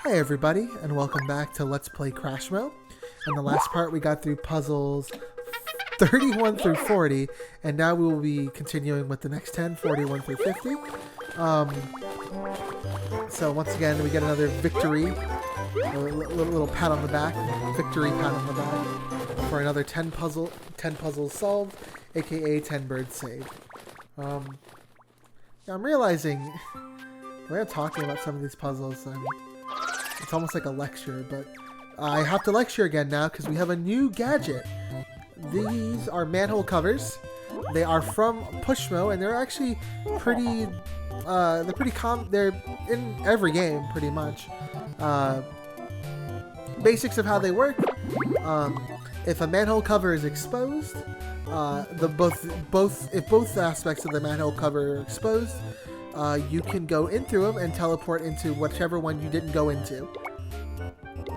Hi everybody, and welcome back to Let's Play Crashmo. In the last part we got through puzzles 31 through 40, and now we will be continuing with the next 10, 41 through 50. So once again, we get another victory, a little pat on the back, victory pat on the back, for another 10 puzzles solved, aka 10 birds saved. Yeah, I'm realizing, the way I'm talking about some of these puzzles, it's almost like a lecture, but I have to lecture again now because we have a new gadget. These are manhole covers. They are from Pushmo, and they're actually pretty, they're in every game, pretty much. Basics of how they work. If a manhole cover is exposed, if both aspects of the manhole cover are exposed, you can go in through them and teleport into whichever one you didn't go into.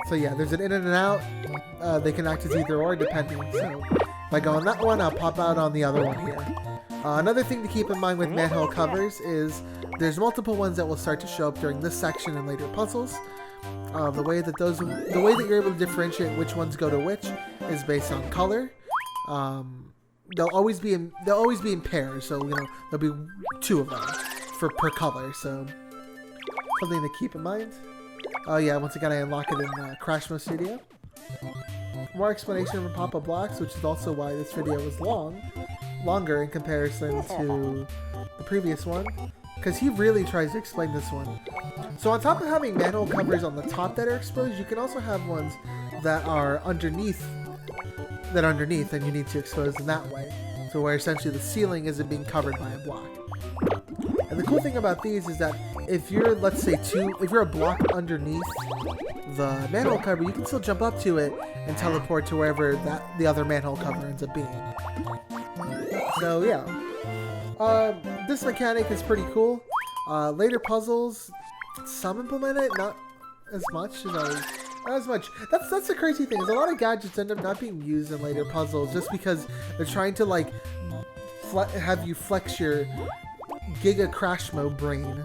So yeah, there's an in and an out. They can act as either or depending. So if I go on that one, I'll pop out on the other one here. Another thing to keep in mind with manhole covers is there's multiple ones that will start to show up during this section and later puzzles. The way that you're able to differentiate which ones go to which is based on color. They'll always be in pairs, so there'll be two of them per color. So something to keep in mind. Oh yeah, once again I unlock it in Crashmo Studio. More explanation from Papa Blocks, which is also why this video was longer in comparison to the previous one, because he really tries to explain this one. So on top of having manhole covers on the top that are exposed, you can also have ones that are underneath, and you need to expose them that way. So where essentially the ceiling isn't being covered by a block. And the cool thing about these is that if you're, let's say, if you're a block underneath the manhole cover, you can still jump up to it and teleport to wherever the other manhole cover ends up being. So yeah, this mechanic is pretty cool. Later puzzles, some implement it, not as much. Not as much. That's the crazy thing. Is a lot of gadgets end up not being used in later puzzles just because they're trying to like have you flex your Giga Crashmo brain.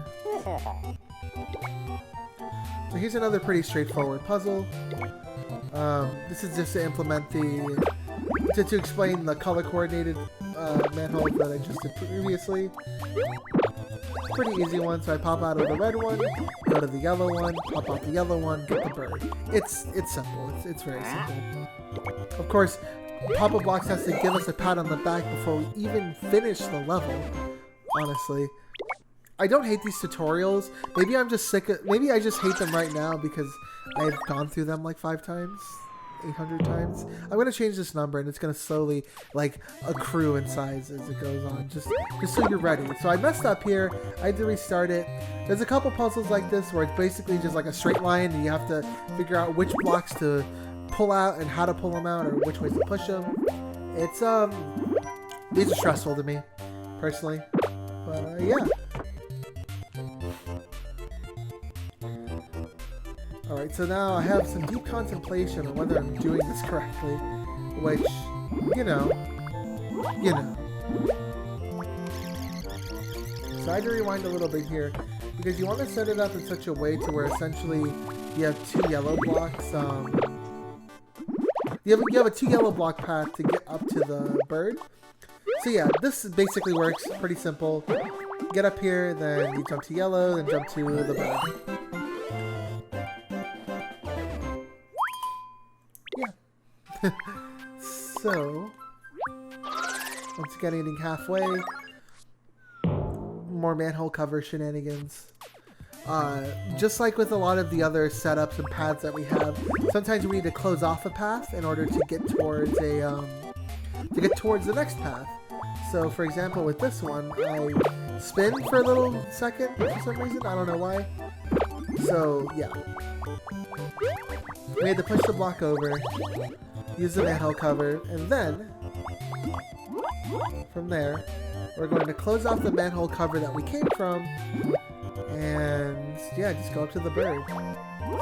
So here's another pretty straightforward puzzle. This is just to implement to explain the color coordinated manhole that I just did previously. Pretty easy one. So I pop out of the red one, go to the yellow one, pop out the yellow one, get the bird. It's simple. It's very simple. Of course, Papa Blocks has to give us a pat on the back before we even finish the level. Honestly, I don't hate these tutorials. Maybe I'm just maybe I just hate them right now because I've gone through them like 5 times, 800 times. I'm gonna change this number and it's gonna slowly like accrue in size as it goes on. Just so you're ready. So I messed up here. I had to restart it. There's a couple puzzles like this where it's basically just like a straight line and you have to figure out which blocks to pull out and how to pull them out or which ways to push them. It's these are stressful to me personally. But yeah. Alright, so now I have some deep contemplation on whether I'm doing this correctly, which, you know. So I had to rewind a little bit here, because you want to set it up in such a way to where essentially you have 2 yellow blocks, you have a 2 yellow block path to get up to the bird. So yeah, this basically works pretty simple. Get up here, then you jump to yellow, then jump to the bird. Yeah. So, once again, getting halfway. More manhole cover shenanigans. Just like with a lot of the other setups and paths that we have, sometimes we need to close off a path in order to get towards the next path. So, for example, with this one, I spin for a little second for some reason. I don't know why. So, yeah. We had to push the block over, use the manhole cover, and then, from there, we're going to close off the manhole cover that we came from, and, yeah, just go up to the bird.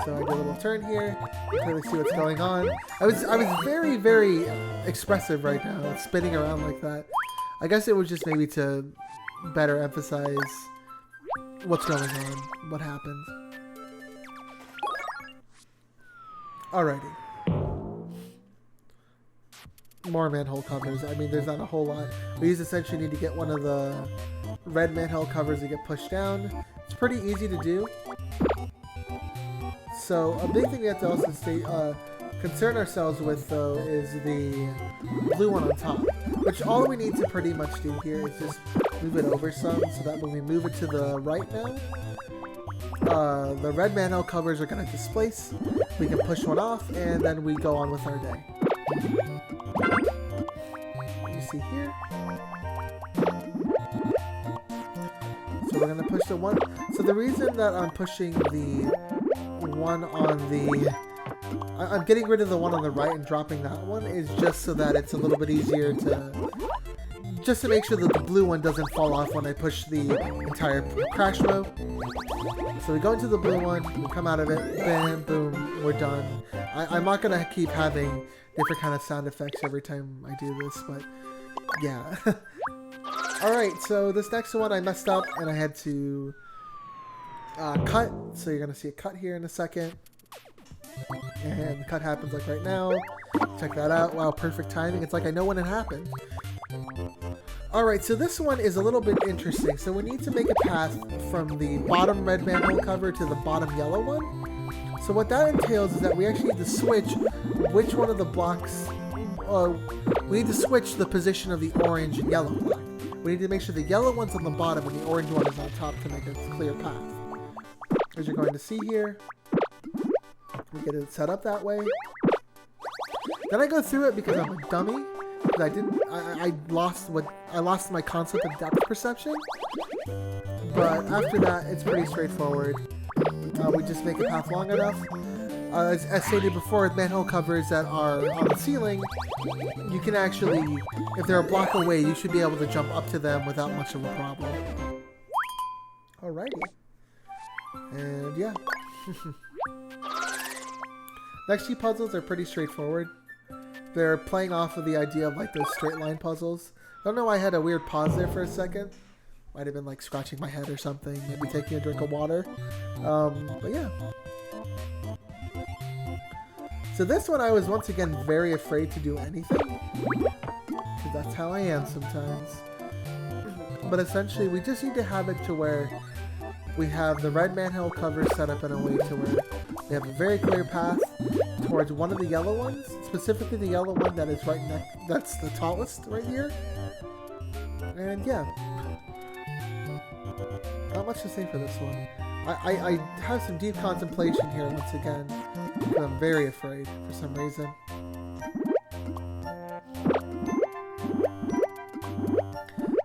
So I do a little turn here, clearly see what's going on. I was very, very expressive right now, spinning around like that. I guess it was just maybe to better emphasize what's going on, what happened. Alrighty. More manhole covers. I mean, there's not a whole lot. We just essentially need to get one of the red manhole covers to get pushed down. It's pretty easy to do. So a big thing we have to also concern ourselves with, though, is the blue one on top. Which all we need to pretty much do here is just move it over some, so that when we move it to the right now, the red manhole covers are going to displace. We can push one off, and then we go on with our day. You see here? So we're going to push the one. So the reason that I'm pushing the one on the... I'm getting rid of the one on the right and dropping that one is just so that it's a little bit easier to... Just to make sure that the blue one doesn't fall off when I push the entire Crashmo. So we go into the blue one, we come out of it, bam, boom, we're done. I'm not going to keep having different kind of sound effects every time I do this, but yeah. Alright, so this next one I messed up and I had to cut. So you're going to see a cut here in a second. And the cut happens like right now. Check that out. Wow, perfect timing. It's like I know when it happened. Alright, so this one is a little bit interesting. So we need to make a path from the bottom red manhole cover to the bottom yellow one. So what that entails is that we actually need to switch which one of the blocks... we need to switch the position of the orange and yellow block. We need to make sure the yellow one's on the bottom and the orange one is on top to make a clear path. As you're going to see here, we get it set up that way. Then I go through it because I'm a dummy. I lost my concept of depth perception. But after that, it's pretty straightforward. We just make a path long enough. As stated before, with manhole covers that are on the ceiling, you can actually, if they're a block away, you should be able to jump up to them without much of a problem. Alrighty. And yeah. Next few puzzles are pretty straightforward. They're playing off of the idea of like those straight line puzzles. I don't know why I had a weird pause there for a second. Might have been like scratching my head or something, maybe taking a drink of water. But yeah. So this one I was once again very afraid to do anything. Because that's how I am sometimes. But essentially we just need to have it to where we have the red manhole cover set up in a way to where we have a very clear path towards one of the yellow ones, specifically the yellow one that is right next, that's the tallest right here. And yeah, not much to say for this one. I have some deep contemplation here once again, but I'm very afraid for some reason.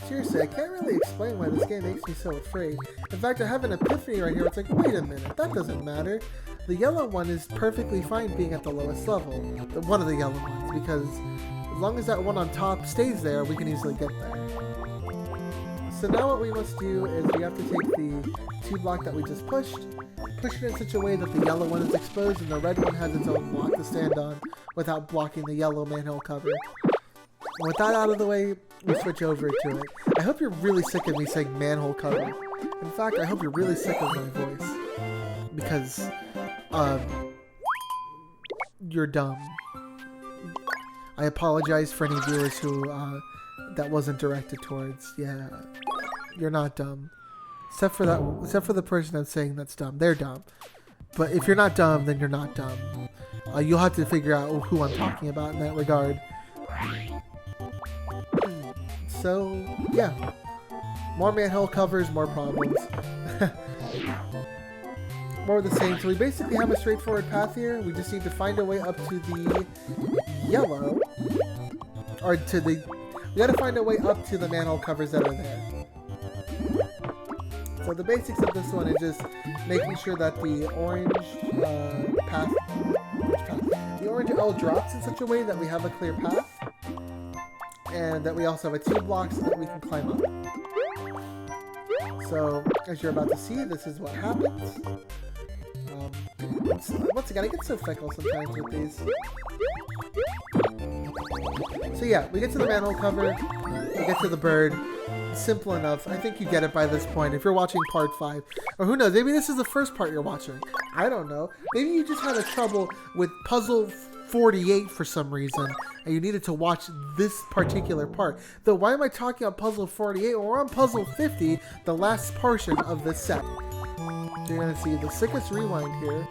Seriously, I can't really explain why this game makes me so afraid. In fact, I have an epiphany right here. It's like, wait a minute, that doesn't matter. The yellow one is perfectly fine being at the lowest level. One of the yellow ones, because as long as that one on top stays there, we can easily get there. So now what we must do is we have to take the 2 block that we just pushed, push it in such a way that the yellow one is exposed and the red one has its own block to stand on without blocking the yellow manhole cover. With that out of the way, we switch over to it. I hope you're really sick of me saying manhole cover. In fact, I hope you're really sick of my voice. Because, you're dumb. I apologize for any viewers who, that wasn't directed towards. Yeah, you're not dumb. Except for the person that's saying that's dumb. They're dumb. But if you're not dumb, then you're not dumb. You'll have to figure out who I'm talking about in that regard. So, yeah. More manhole covers, more problems. More of the same. So we basically have a straightforward path here. We just need to find a way up to the yellow. Or to the... We gotta find a way up to the manhole covers that are there. So the basics of this one is just making sure that the orange path... The orange L drops in such a way that we have a clear path. And that we also have a 2 blocks so that we can climb up. So, as you're about to see, this is what happens. Once again, I get so fickle sometimes with these. So yeah, we get to the manhole cover, we get to the bird, simple enough. I think you get it by this point if you're watching part 5. Or who knows, maybe this is the first part you're watching. I don't know. Maybe you just had a trouble with puzzle 48 for some reason, and you needed to watch this particular part. Though, why am I talking about puzzle 48? Well, we're on puzzle 50, the last portion of this set. So you're going to see the sickest rewind here.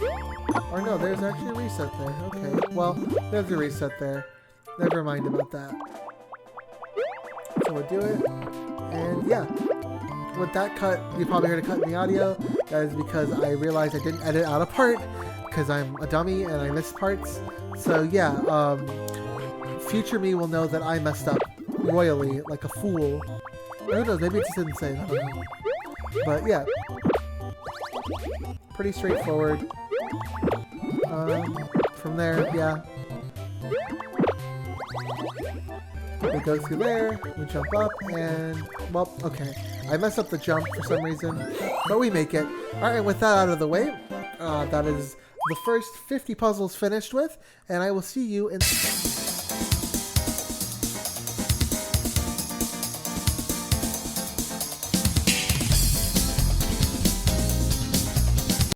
Or no, there's actually a reset there. Okay, well, there's a reset there. Never mind about that. So we'll do it. And yeah, with that cut, you probably heard a cut in the audio. That is because I realized I didn't edit out a part because I'm a dummy and I missed parts. So yeah, future me will know that I messed up royally, like a fool. Or who knows, maybe it just didn't say that. I don't know. But yeah, pretty straightforward. From there, yeah. We go through there, we jump up, and, well, okay. I messed up the jump for some reason, but we make it. Alright, with that out of the way, that is the first 50 puzzles finished with, and I will see you in...